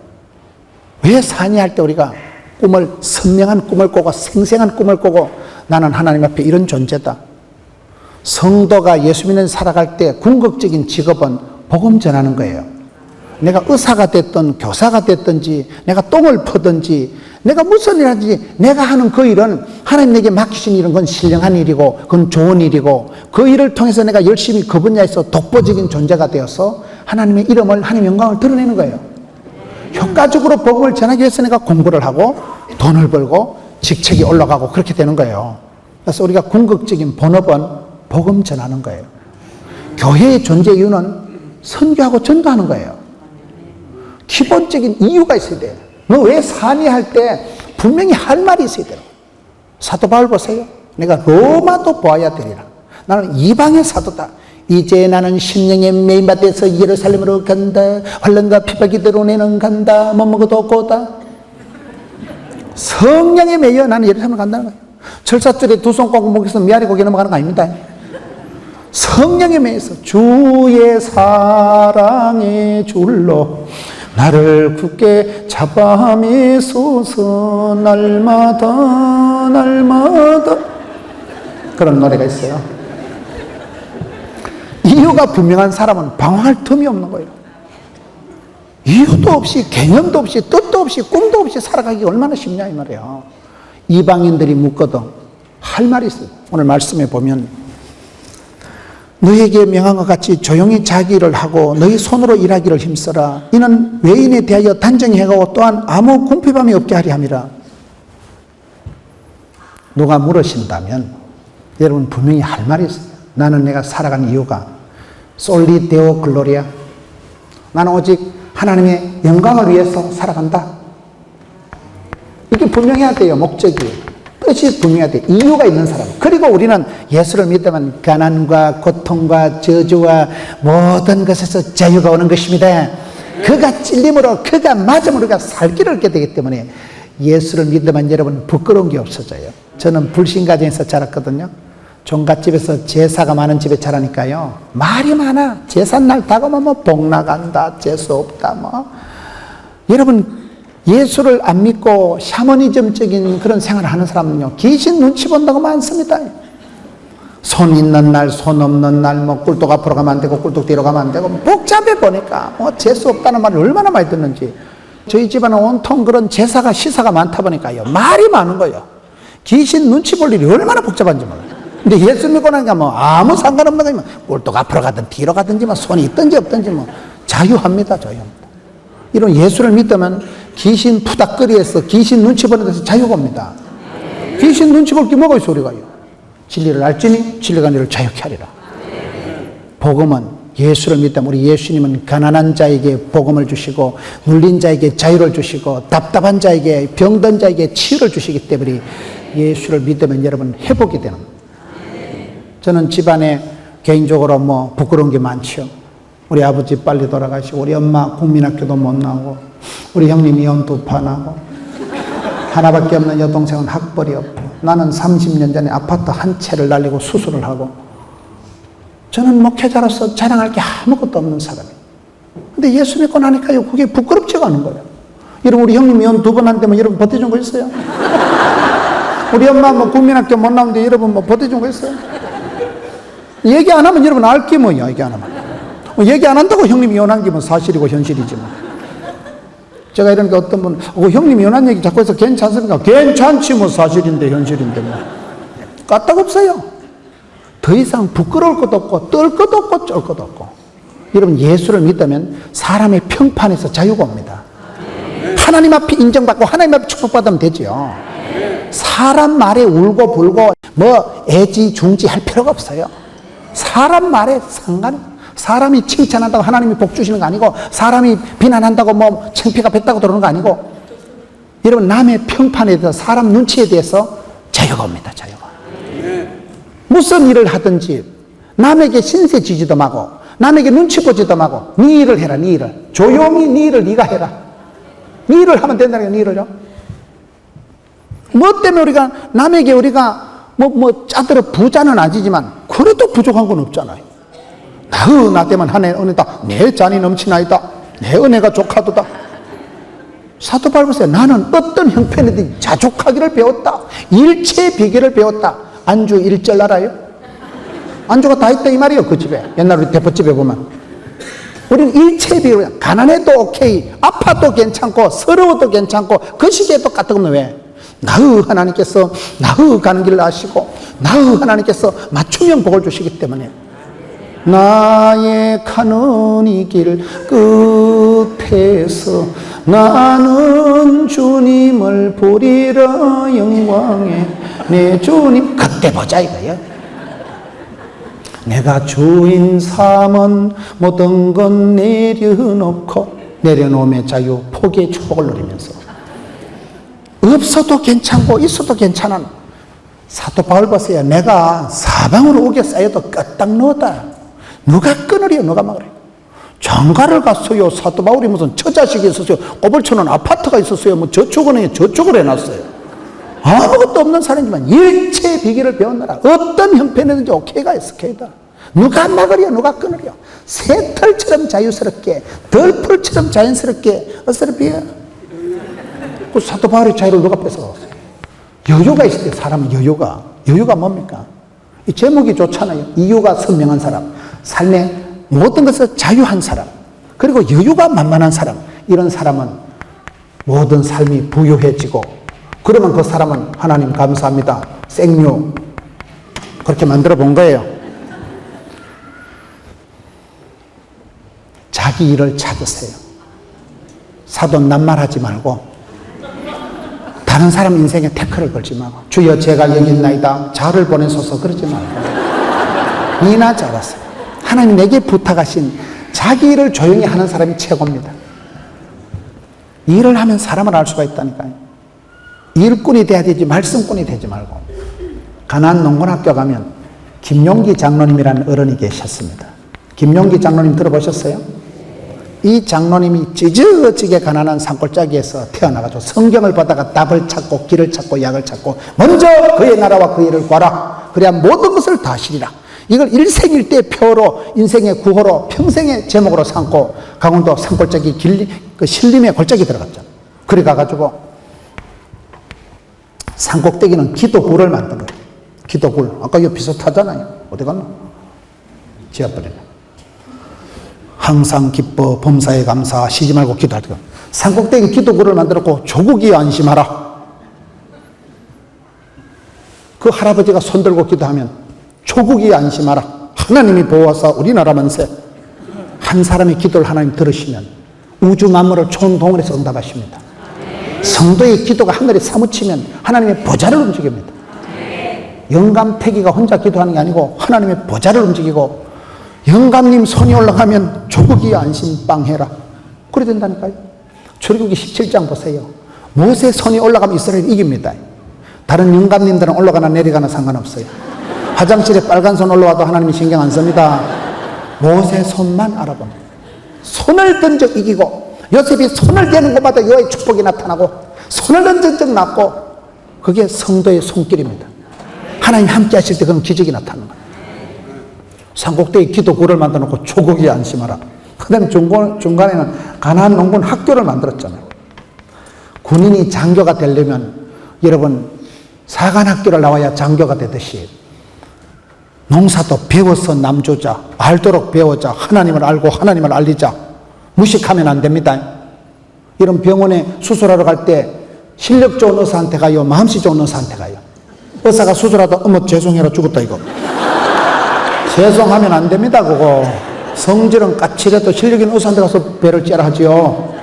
왜 사니 할 때 우리가 꿈을, 선명한 꿈을 꾸고 생생한 꿈을 꾸고, 나는 하나님 앞에 이런 존재다. 성도가 예수 믿는 살아갈 때 궁극적인 직업은 복음 전하는 거예요. 내가 의사가 됐든 교사가 됐든지, 내가 똥을 퍼든지, 내가 무슨 일 하든지, 내가 하는 그 일은, 하나님 내게 맡기신 일은 그건 신령한 일이고 그건 좋은 일이고, 그 일을 통해서 내가 열심히 그 분야에서 독보적인 존재가 되어서 하나님의 이름을, 하나님의 영광을 드러내는 거예요. 효과적으로 복음을 전하기 위해서 내가 공부를 하고 돈을 벌고 직책이 올라가고 그렇게 되는 거예요. 그래서 우리가 궁극적인 본업은 복음 전하는 거예요. 교회의 존재 이유는 선교하고 전도하는 거예요. 기본적인 이유가 있어야 돼요. 너 왜 사니 할 때 분명히 할 말이 있어야 돼요. 사도 바울 보세요. 내가 로마도 보아야 되리라. 나는 이방의 사도다. 이제 나는 심령에 메인받아서 예루살렘으로 간다. 환난과 핍박이 들어오내는 간다. 못 먹어도 없고다. 성령에 매여 나는 예루살렘으로 간다는 거예요. 철사줄에 두 손 꼭 목에서 메아리 고개 넘어가는 거 아닙니다. 성령에 매여서 주의 사랑의 줄로 나를 굳게 잡아 매소서 날마다 날마다. 그런 노래가 있어요. 이유가 분명한 사람은 방황할 틈이 없는 거예요. 이유도 없이 개념도 없이 뜻도 없이 꿈도 없이 살아가기 얼마나 쉽냐 이 말이에요. 이방인들이 묻거든 할 말이 있어요. 오늘 말씀에 보면 너에게 명한 것 같이 조용히 자기 일을 하고 너희 손으로 일하기를 힘써라. 이는 외인에 대하여 단정히 해가고 또한 아무 궁핍함이 없게 하리 함이라. 누가 물으신다면 여러분 분명히 할 말이 있어요. 나는 내가 살아가는 이유가 솔리 데오 글로리아, 나는 오직 하나님의 영광을 위해서 살아간다. 이게 분명해야 돼요. 목적이, 뜻이 분명해야 돼요. 이유가 있는 사람. 그리고 우리는 예수를 믿으면 가난과 고통과 저주와 모든 것에서 자유가 오는 것입니다. 그가 찔림으로 그가 맞음으로 우리가 살 길을 얻게 되기 때문에 예수를 믿으면 여러분 부끄러운 게 없어져요. 저는 불신가정에서 자랐거든요. 종갓집에서 제사가 많은 집에 자라니까요. 말이 많아. 제삿날 다가오면 뭐 복 나간다, 재수 없다 뭐. 여러분 예수를 안 믿고 샤머니즘적인 그런 생활을 하는 사람은요, 귀신 눈치 본다고 많습니다. 손 있는 날, 손 없는 날, 뭐 꿀떡 앞으로 가면 안 되고 꿀떡 뒤로 가면 안 되고 복잡해 보니까 뭐 재수 없다는 말을 얼마나 많이 듣는지. 저희 집안은 온통 그런 제사가 시사가 많다 보니까요, 말이 많은 거예요. 귀신 눈치 볼 일이 얼마나 복잡한지 몰라요. 근데 예수 믿고 나니까 뭐 아무 상관없는 거면 꿀떡 앞으로 가든 뒤로 가든지 뭐 손이 있든지 없든지 뭐 자유합니다. 자유합니다. 이런 예수를 믿으면 귀신 푸닥거리에서 귀신 눈치 보는 데서 자유가 옵니다. 귀신 눈치 볼 게 뭐가 있어 우리가요. 진리를 알지니 진리가 너를 자유케 하리라. 복음은 예수를 믿다면 우리 예수님은 가난한 자에게 복음을 주시고 눌린 자에게 자유를 주시고 답답한 자에게 병든 자에게 치유를 주시기 때문에 예수를 믿으면 여러분 회복이 되는 거예요. 저는 집안에 개인적으로 뭐 부끄러운 게 많죠. 우리 아버지 빨리 돌아가시고 우리 엄마 국민학교도 못 나오고 우리 형님 이혼 2판 하고 하나밖에 없는 여동생은 학벌이 없고 나는 30년 전에 아파트 한 채를 날리고 수술을 하고 저는 목회자로서 자랑할 게 아무것도 없는 사람이에요. 근데 예수 믿고 나니까요 그게 부끄럽지가 않은 거예요. 여러분 우리 형님 이혼 2번 한다면 여러분 버텨준 거 있어요? 우리 엄마 뭐 국민학교 못 나오는데 여러분 뭐 버텨준 거 있어요? 얘기 안 하면 여러분 알 게 뭐야. 얘기 안 하면 얘기 안 한다고 형님이 이혼한 게 뭐 사실이고 현실이지 뭐. 제가 이러니까 어떤 분 형님이 이혼한 얘기 자꾸 해서 괜찮습니까? 괜찮지 뭐 사실인데 현실인데 뭐. 까딱없어요. 더 이상 부끄러울 것도 없고 떨 것도 없고 쩔 것도 없고. 여러분 예수를 믿으면 사람의 평판에서 자유가 옵니다. 하나님 앞에 인정받고 하나님 앞에 축복받으면 되죠. 사람 말에 울고 불고 뭐 애지중지 할 필요가 없어요. 사람 말에 상관이, 사람이 칭찬한다고 하나님이 복 주시는 거 아니고 사람이 비난한다고 뭐 창피가 뱉다고 들어오는 거 아니고 여러분 남의 평판에 대해서 사람 눈치에 대해서 자유가 옵니다. 자유가. 무슨 일을 하든지 남에게 신세 지지도 마고 남에게 눈치 보지도 마고 네 일을 해라. 네 일을 조용히 네 일을 네가 해라. 네 일을 하면 된다는 게 네 일을요. 뭐 때문에 우리가 남에게 우리가 뭐 짜들어 부자는 아니지만 그래도 부족한 건 없잖아요. 나 때만 하네 은혜다. 내 잔이 넘치나이다. 내 은혜가 족하도다. 사도 바울 보세요. 나는 어떤 형편이든 자족하기를 배웠다. 일체의 비결을 배웠다. 안주 1절 알아요? 안주가 다 있다 이 말이에요. 그 집에 옛날 우리 대포집에 보면 우리는 일체의 비결. 가난해도 오케이, 아파도 괜찮고 서러워도 괜찮고 그 시기에도 까뜩없는 왜? 나의 하나님께서 나의 가는 길을 아시고 나의 하나님께서 맞춤형 복을 주시기 때문에 나의 가는 이 길 끝에서 나는 주님을 보리라 영광에 내 주님 그때 보자 이거예요. 내가 주인 삼은 모든 건 내려놓고 내려놓음의 자유 포기의 축복을 누리면서 없어도 괜찮고 있어도 괜찮은 사도 바울 보세요. 내가 사방으로 우겨 쌓여도 끄딱 넣었다. 누가 끊으려 누가 막으려. 장가를 갔어요. 사도 바울이 무슨 처자식이 있었어요. 꼬불초는 아파트가 있었어요. 뭐 저축은행에 저축을 해놨어요. 아무것도 없는 사람이지만 일체의 비결을 배웠느라 어떤 형편이든지 오케이가 SK다. 누가 막으려, 누가 끊으려. 새털처럼 자유스럽게, 덜풀처럼 자연스럽게 어설피해. 그 사도 바울의 자유를 누가 뺏어갔어요? 여유가 있을 때 사람은 여유가 뭡니까? 이 제목이 좋잖아요. 이유가 선명한 사람, 삶의 모든 것을 자유한 사람, 그리고 여유가 만만한 사람. 이런 사람은 모든 삶이 부유해지고, 그러면 그 사람은 하나님 감사합니다, 생류, 그렇게 만들어 본 거예요. 자기 일을 찾으세요. 사돈 낱말하지 말고, 다른 사람 인생에 태클을 걸지 말고, 주여 제가 여기 있나이다, 저를 보내소서, 그러지 말고, 니나 잘하세요. 하나님 내게 부탁하신 자기 일을 조용히 하는 사람이 최고입니다. 일을 하면 사람을 알 수가 있다니까요. 일꾼이 돼야 되지 말씀꾼이 되지 말고. 가나안 농군학교 가면 김용기 장로님이라는 어른이 계셨습니다. 김용기 장로님 들어보셨어요? 이 장로님이 찌질찌게 가난한 산골짜기에서 태어나가지고 성경을 보다가 답을 찾고 길을 찾고 약을 찾고, 먼저 그의 나라와 그의 일을 구하라, 그래야 모든 것을 다 하시리라. 이걸 일생일대 표로, 인생의 구호로, 평생의 제목으로 삼고 강원도 산골짜기 그 신림의 골짜기 들어갔죠. 그래 가가지고 산꼭대기는 기도굴을 만들어요. 기도굴. 아까 이거 비슷하잖아요. 어디 갔나? 지하버리네. 항상 기뻐 범사에 감사 쉬지 말고 기도하라. 산꼭대기 기도굴을 만들었고, 조국이 안심하라. 그 할아버지가 손들고 기도하면 조국이 안심하라, 하나님이 보호하사 우리나라 만세. 한 사람의 기도를 하나님 들으시면 우주 만물을 총동원해서 응답하십니다. 성도의 기도가 하늘에 사무치면 하나님의 보좌를 움직입니다. 영감태기가 혼자 기도하는 게 아니고 하나님의 보좌를 움직이고, 영감님 손이 올라가면 조국이 안심빵해라, 그래 된다니까요. 출애굽기 17장 보세요. 모세 손이 올라가면 이스라엘이 이깁니다. 다른 영감님들은 올라가나 내려가나 상관없어요. 화장실에 빨간 손 올라와도 하나님이 신경 안 씁니다. 모세 손만 알아봅니다. 손을 던져 이기고, 요셉이 손을 대는 곳마다 여호와의 축복이 나타나고, 손을 던진 적 났고, 그게 성도의 손길입니다. 하나님 함께 하실 때 그런 기적이 나타나는 거예요. 산꼭대기 기도굴을 만들어 놓고 조국이 안심하라. 그 다음에 중간에는 가나안 농군 학교를 만들었잖아요. 군인이 장교가 되려면 여러분 사관학교를 나와야 장교가 되듯이 농사도 배워서 남조자, 알도록 배우자, 하나님을 알고 하나님을 알리자. 무식하면 안 됩니다. 이런 병원에 수술하러 갈 때 실력 좋은 의사한테 가요, 마음씨 좋은 의사한테 가요? 의사가 수술하다 어머 죄송해라 죽었다 이거. 죄송하면 안 됩니다. 그거 성질은 까칠해도 실력 있는 의사한테 가서 배를 째라 하지요.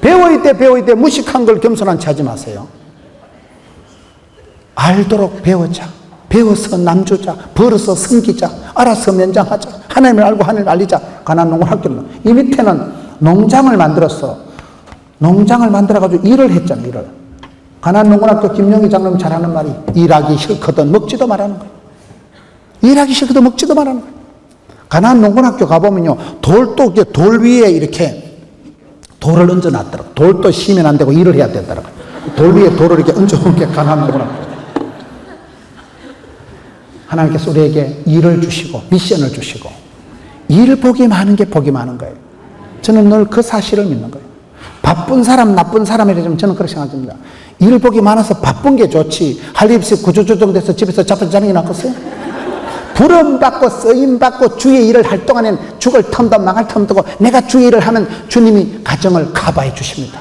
배워야 돼. 무식한 걸 겸손한 채 하지 마세요. 알도록 배우자, 배워서 남주자, 벌어서 섬기자, 알아서 면장하자, 하나님을 알고 하나님을 알리자. 가나안 농군 학교는 이 밑에는 농장을 만들어서 농장을 만들어가지고 일을 했잖아요. 일을. 가나안 농군 학교 김용기 장로님 잘하는 말이 일하기 싫거든 먹지도 말하는 거예요. 일하기 싫거든 먹지도 말하는 거예요. 가나안 농군 학교 가보면요, 돌 위에 이렇게 돌을 얹어 놨더라고. 돌도 쉬면 안 되고 일을 해야 되더라고. 돌 위에 돌을 이렇게 얹어 놓은 게 가나안 농군 학교. 하나님께서 우리에게 일을 주시고 미션을 주시고, 일 복이 많은 게 복이 많은 거예요. 저는 늘 그 사실을 믿는 거예요. 바쁜 사람 나쁜 사람이라면 저는 그렇게 생각합니다. 일 복이 많아서 바쁜 게 좋지, 할 일 없이 구조조정 돼서 집에서 자빠져 자는 게 낫겠어요? 부름받고 쓰임받고 주의 일을 할 동안엔 죽을 텀도 망할 텀도 없고, 내가 주의 일을 하면 주님이 가정을 커버해 주십니다.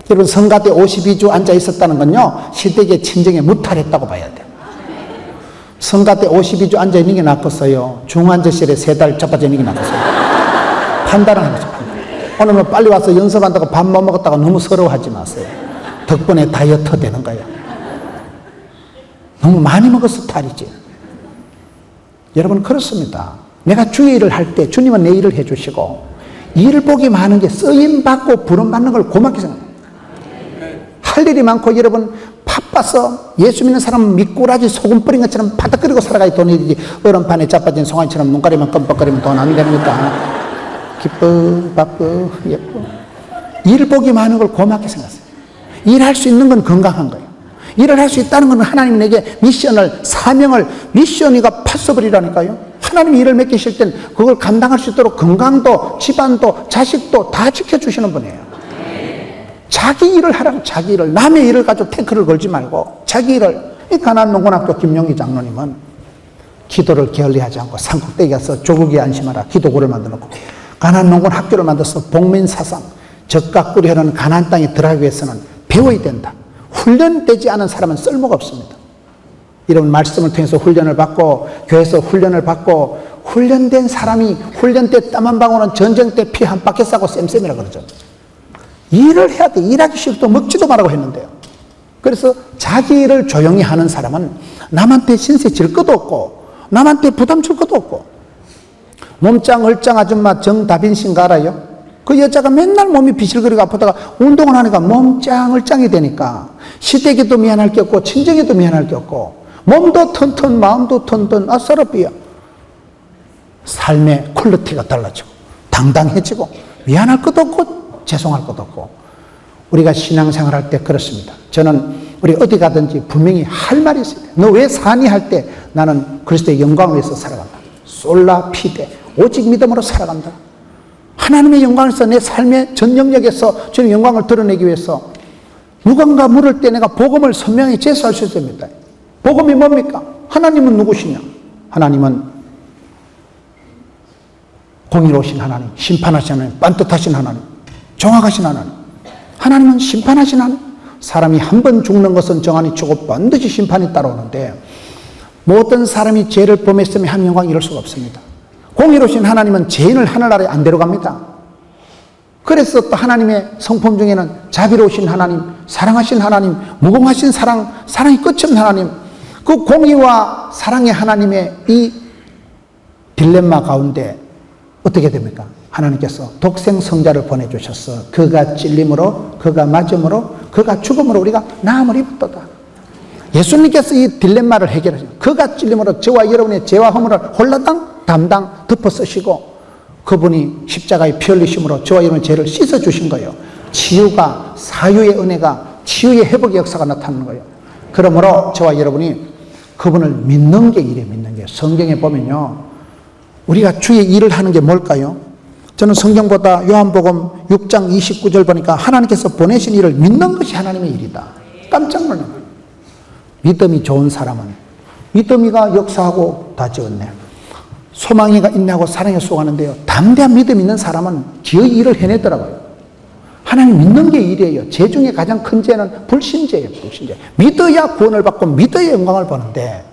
여러분 성가대 52주 앉아 있었다는 건요, 시댁의 친정에 무탈했다고 봐야 돼요. 성가대 52주 앉아 있는 게 낫겠어요? 중환자실에 3달 자빠져 있는 게 낫겠어요? 판단을 하는 거죠. 오늘 뭐 빨리 와서 연습한다고 밥 못 먹었다고 너무 서러워하지 마세요. 덕분에 다이어트 되는 거예요. 너무 많이 먹어서 탈이지. 여러분 그렇습니다. 내가 주의 일을 할 때 주님은 내 일을 해주시고, 일복이 많은 게 쓰임받고 부름받는 걸 고맙게 생각해요. 할 일이 많고 여러분 바빠서 예수 믿는 사람은 미꾸라지 소금 뿌린 것처럼 바닥거리고 살아가야 돈이 되지, 얼음판에 자빠진 송아지처럼 눈가리만 껌뻑거리면 돈 안 됩니다. 기뻐 바빠 예뻐. 일복이 많은 걸 고맙게 생각하세요. 일할 수 있는 건 건강한 거예요. 일을 할 수 있다는 건 하나님 내게 미션을, 사명을, 미션이가 파서블이라니까요. 하나님이 일을 맡기실 땐 그걸 감당할 수 있도록 건강도, 집안도, 자식도 다 지켜주시는 분이에요. 자기 일을 하라고, 자기 일을. 남의 일을 가지고 태클을 걸지 말고 자기 일을. 이 가난농군학교 김용기 장로님은 기도를 게을리하지 않고 산꼭대기 가서 조국이 안심하라 기도구를 만들어놓고, 가난농군학교를 만들어서 복민사상, 적각구리 하는 가난 땅에 들어가기 위해서는 배워야 된다. 훈련되지 않은 사람은 쓸모가 없습니다. 이런 말씀을 통해서 훈련을 받고, 교회에서 훈련을 받고, 훈련된 사람이, 훈련 때 땀 한 방울은 전쟁 때 피 한 바퀴 싸고 쌤쌤이라 그러죠. 일을 해야 돼. 일하기 싫어도 먹지도 말라고 했는데요. 그래서 자기 일을 조용히 하는 사람은 남한테 신세 질 것도 없고, 남한테 부담 줄 것도 없고. 몸짱 얼짱 아줌마 정다빈 씨인가 알아요? 그 여자가 맨날 몸이 비실거리고 아프다가 운동을 하니까 몸짱 얼짱이 되니까 시댁에도 미안할 게 없고 친정에도 미안할 게 없고 몸도 튼튼 마음도 튼튼 아싸라비야. 삶의 퀄리티가 달라지고 당당해지고 미안할 것도 없고 죄송할 것도 없고. 우리가 신앙생활 할 때 그렇습니다. 저는 우리 어디 가든지 분명히 할 말이 있어요. 너 왜 사니 할 때 나는 그리스도의 영광을 위해서 살아간다. 솔라 피데 오직 믿음으로 살아간다. 하나님의 영광을 위해서 내 삶의 전 영역에서 주님 영광을 드러내기 위해서 누군가 물을 때 내가 복음을 선명히 제시할 수 있습니다. 복음이 뭡니까? 하나님은 누구시냐? 하나님은 공의로우신 하나님, 심판하신 하나님, 반듯하신 하나님, 정확하신 하나님. 하나님은 심판하신 하나님. 사람이 한 번 죽는 것은 정한이 죽고 반드시 심판이 따라오는데 모든 사람이 죄를 범했으면 하나님 영광이 이룰 수가 없습니다. 공의로우신 하나님은 죄인을 하늘나라에 안 데려갑니다. 그래서 또 하나님의 성품 중에는 자비로우신 하나님, 사랑하신 하나님, 무공하신 사랑이 끝이 없는 하나님, 그 공의와 사랑의 하나님의 이 딜레마 가운데 어떻게 됩니까? 하나님께서 독생 성자를 보내주셔서 그가 찔림으로, 그가 맞음으로, 그가 죽음으로 우리가 나음을 입었다. 예수님께서 이 딜레마를 해결하셨어요. 그가 찔림으로 저와 여러분의 죄와 허물을 홀라당 담당 덮어 쓰시고 그분이 십자가에 피 흘리심으로 저와 여러분의 죄를 씻어주신 거예요. 치유가, 사유의 은혜가, 치유의 회복의 역사가 나타나는 거예요. 그러므로 저와 여러분이 그분을 믿는 게 일이에요. 믿는 게. 성경에 보면요, 우리가 주의 일을 하는 게 뭘까요? 저는 성경보다 요한복음 6장 29절 보니까 하나님께서 보내신 일을 믿는 것이 하나님의 일이다. 깜짝 놀란 거예요. 믿음이 좋은 사람은 믿음이가 역사하고 다 지었네. 소망이가 인내하고 사랑에 수고하는데요, 담대한 믿음 있는 사람은 지의 일을 해내더라고요. 하나님 믿는 게 일이에요. 죄 중에 가장 큰 죄는 불신죄예요. 불신죄. 믿어야 구원을 받고 믿어야 영광을 보는데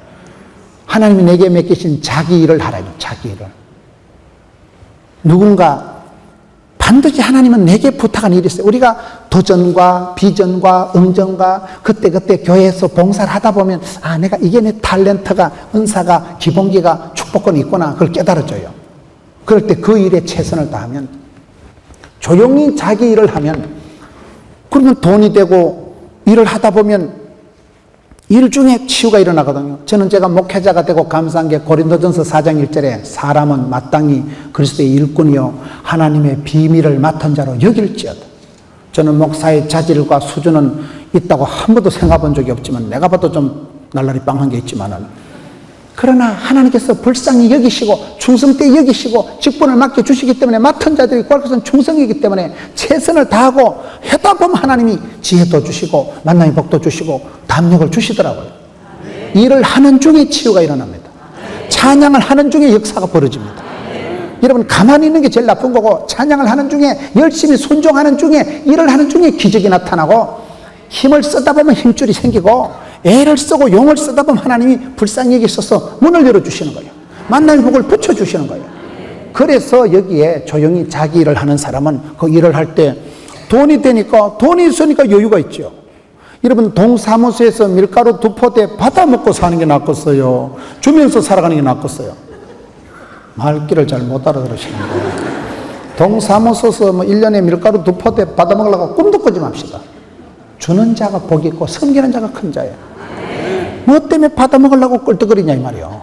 하나님이 내게 맡기신 자기 일을 하라요. 자기 일을. 누군가 반드시 하나님은 내게 부탁한 일이 있어요. 우리가 도전과 비전과 응전과 그때 교회에서 봉사를 하다 보면 아, 내가 이게 내 탤런트가, 은사가, 기본기가, 축복권이 있구나. 그걸 깨달아져요. 그럴 때 그 일에 최선을 다하면, 조용히 자기 일을 하면, 그러면 돈이 되고 일을 하다 보면 일 중에 치유가 일어나거든요. 저는 제가 목회자가 되고 감사한 게 고린도전서 4장 1절에 사람은 마땅히 그리스도의 일꾼이요 하나님의 비밀을 맡은 자로 여길지어다. 저는 목사의 자질과 수준은 있다고 한 번도 생각해 본 적이 없지만, 내가 봐도 좀 날라리 빵한 게 있지만은, 그러나 하나님께서 불쌍히 여기시고 충성되게 여기시고 직분을 맡겨주시기 때문에 맡은 자들이 구할 것은 충성이기 때문에 최선을 다하고 하다 보면 하나님이 지혜도 주시고 만남의 복도 주시고 담력을 주시더라고요. 일을 하는 중에 치유가 일어납니다. 찬양을 하는 중에 역사가 벌어집니다. 여러분, 가만히 있는 게 제일 나쁜 거고, 찬양을 하는 중에, 열심히 순종하는 중에, 일을 하는 중에 기적이 나타나고, 힘을 쓰다 보면 힘줄이 생기고, 애를 쓰고 용을 쓰다 보면 하나님이 불쌍히 여기셔서 문을 열어주시는 거예요. 만남의 복을 붙여주시는 거예요. 그래서 여기에 조용히 자기 일을 하는 사람은 그 일을 할 때 돈이 되니까, 돈이 있으니까 여유가 있죠. 여러분, 동사무소에서 밀가루 2포대 받아먹고 사는 게 낫겠어요? 주면서 살아가는 게 낫겠어요? 말귀를 잘 못 알아들으시는 거예요. 동사무소에서 1년에 밀가루 2포대 받아먹으려고 꿈도 꾸지 맙시다. 주는 자가 복이 있고 섬기는 자가 큰 자예요. 뭐 때문에 받아먹으려고 꿀떡거리냐 이 말이요.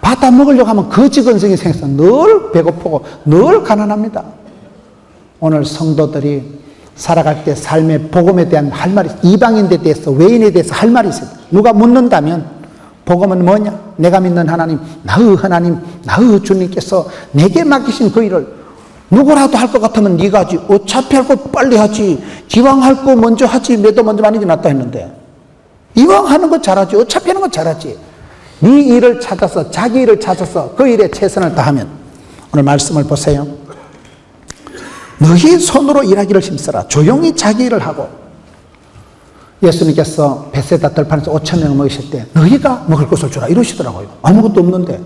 받아먹으려고 하면 거지건성이 생겨서 늘 배고프고 늘 가난합니다. 오늘 성도들이 살아갈 때 삶의 복음에 대한 할 말이, 이방인에 대해서, 외인에 대해서 할 말이 있어요. 누가 묻는다면 복음은 뭐냐? 내가 믿는 하나님, 나의 하나님, 나의 주님께서 내게 맡기신 그 일을 누구라도 할 것 같으면 네가 하지. 어차피 할 거 빨리 하지. 기왕 할 거 먼저 하지. 매도 먼저 많이 낫다 했는데 이왕 하는 거 잘하지. 어차피 하는 거 잘하지. 네 일을 찾아서, 자기 일을 찾아서 그 일에 최선을 다하면, 오늘 말씀을 보세요. 너희 손으로 일하기를 힘써라. 조용히 자기 일을 하고. 예수님께서 베세다 들판에서 5,000명을 먹이실 때 너희가 먹을 것을 주라 이러시더라고요. 아무것도 없는데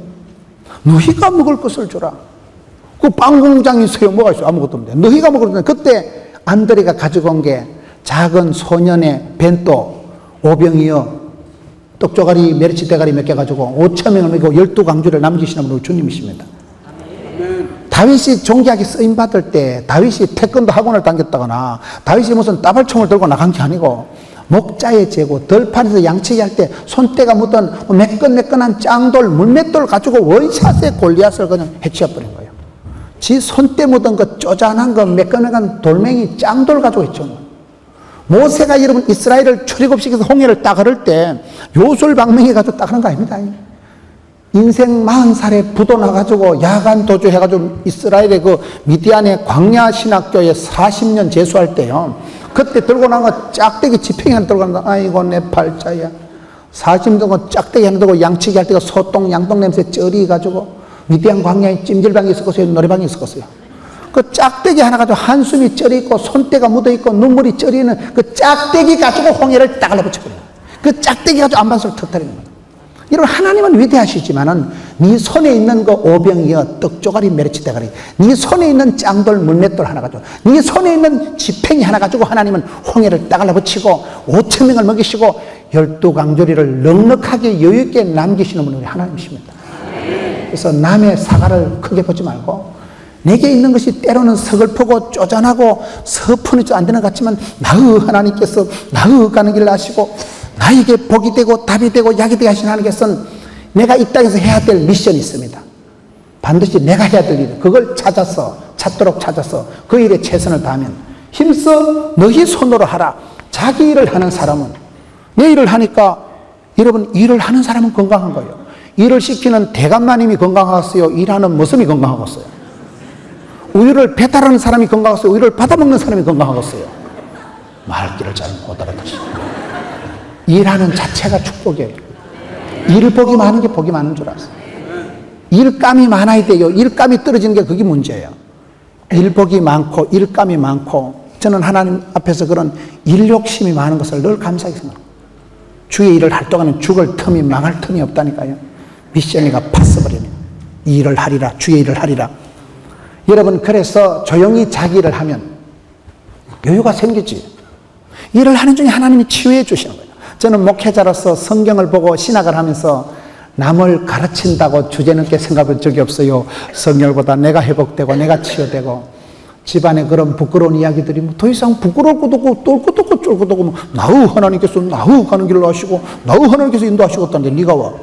너희가 먹을 것을 주라. 그 빵 공장이 있어요. 뭐가 있어요? 아무것도 없는데 너희가 먹을 것을. 그때 안드레가 가지고 온 게 작은 소년의 벤또 5병이요, 떡조가리, 메리치 대가리 몇 개 가지고 5,000명을 먹이고 12강주를 남기시는 분이 주님이십니다. 다윗이 종기하게 쓰임받을 때 다윗이 태권도 학원을 다녔다거나 다윗이 무슨 따발총을 들고 나간 게 아니고 목자에 재고 들판에서 양치기 할 때 손때가 묻은 매끈매끈한 짱돌, 물맷돌 가지고 원샷에 골리앗을 그냥 해치워버린 거예요. 지 손때 묻은 그 쪼잔한 그 매끈매끈한 돌멩이 짱돌 가지고 했죠. 모세가 여러분 이스라엘을 출애굽시켜서 홍해를 딱 흐를 때 요술방맹이 가지고 딱 하는 거 아닙니다. 인생 40살에 부도 나가지고 야간 도주해가지고 이스라엘의 그 미디안의 광야 신학교에 40년 재수할 때요. 그때 들고 나온 거 짝대기 지팡이 하나 들고 나온 거, 아이고 내 팔자야. 40년 동안 짝대기 하나 들고 양치기 할 때가 소똥 양똥 냄새 쩔이가지고 미디안 광야에 찜질방이 있었어요, 노래방이 있었어요. 그 짝대기 하나 가지고 한숨이 쩔이있고 손때가 묻어있고 눈물이 쩔이는 그 짝대기 가지고 홍해를 딱 알아붙여버려요. 그 짝대기 가지고 안반수를 터뜨리는 거예요. 여러분 하나님은 위대하시지만은 네 손에 있는 그 오병이어 떡조가리 메리치 대가리, 네 손에 있는 짱돌 물맷돌 하나 가지고, 네 손에 있는 지팽이 하나 가지고 하나님은 홍해를 딱 알아붙이고 5,000명을 먹이시고 12강조리를 넉넉하게 여유있게 남기시는 분이 하나님이십니다. 그래서 남의 사과를 크게 보지 말고 내게 있는 것이 때로는 서글프고 쪼잔하고 서푼이 좀 안 되는 것 같지만 나의 하나님께서 나의 가는 길을 아시고 나에게 복이 되고 답이 되고 약이 되게 하신 하나님께서는 내가 이 땅에서 해야 될 미션이 있습니다. 반드시 내가 해야 될 일, 그걸 찾도록 찾아서 그 일에 최선을 다하면, 힘써 너희 손으로 하라. 자기 일을 하는 사람은, 내 일을 하니까 여러분 일을 하는 사람은 건강한 거예요. 일을 시키는 대감마님이 건강하겠어요? 일하는 모습이 건강하겠어요? 우유를 배달하는 사람이 건강하겠어요? 우유를 받아먹는 사람이 건강하겠어요? 말귀를 잘 못 알아듣습니다. 일하는 자체가 축복이에요. 일복이 많은 게 복이 많은 줄 아세요? 일감이 많아야 돼요. 일감이 떨어지는 게 그게 문제예요. 일복이 많고 일감이 많고, 저는 하나님 앞에서 그런 일욕심이 많은 것을 늘 감사하게 생각합니다. 주의 일을 할 동안은 죽을 틈이 망할 틈이 없다니까요. 미션이가 파서버리면 일을 하리라, 주의 일을 하리라. 여러분 그래서 조용히 자기 일을 하면 여유가 생기지. 일을 하는 중에 하나님이 치유해 주시는 거예요. 저는 목회자로서 성경을 보고 신학을 하면서 남을 가르친다고 주제넘게 생각한 적이 없어요. 성경보다 내가 회복되고 내가 치유되고, 집안에 그런 부끄러운 이야기들이 더 이상 부끄러울 것도 없고 똘 것도 없고 쫄 것도 없고, 나의 하나님께서 나의 가는 길로 하시고 나의 하나님께서 인도하시겠다는데 네가 와.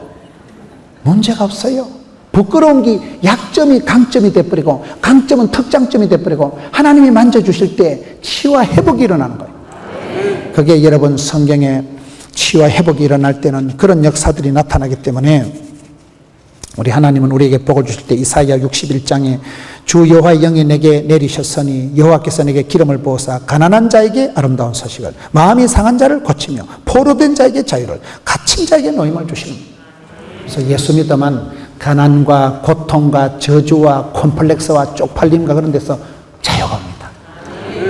문제가 없어요. 부끄러운 게 약점이 강점이 돼버리고 강점은 특장점이 돼버리고 하나님이 만져주실 때 치유와 회복이 일어나는 거예요. 그게 여러분 성경에 치유와 회복이 일어날 때는 그런 역사들이 나타나기 때문에, 우리 하나님은 우리에게 복을 주실 때 이사야 61장에 주 여호와의 영이 내게 내리셨으니 여호와께서 내게 기름을 부어사 가난한 자에게 아름다운 소식을, 마음이 상한 자를 고치며 포로된 자에게 자유를, 갇힌 자에게 노임을 주시는 거예요. 그래서 예수 믿으면 가난과 고통과 저주와 콤플렉스와 쪽팔림과 그런 데서 자유가 옵니다.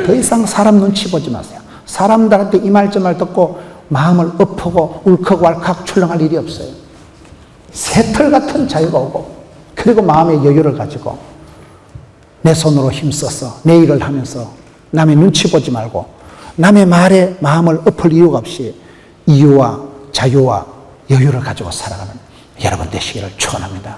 더 이상 사람 눈치 보지 마세요. 사람들한테 이 말 저 말 듣고 마음을 엎고 울컥왈칵 출렁할 일이 없어요. 새털 같은 자유가 오고, 그리고 마음의 여유를 가지고 내 손으로 힘써서 내 일을 하면서 남의 눈치 보지 말고 남의 말에 마음을 엎을 이유가 없이 이유와 자유와 여유를 가지고 살아가는 여러분 되시기를 축원합니다.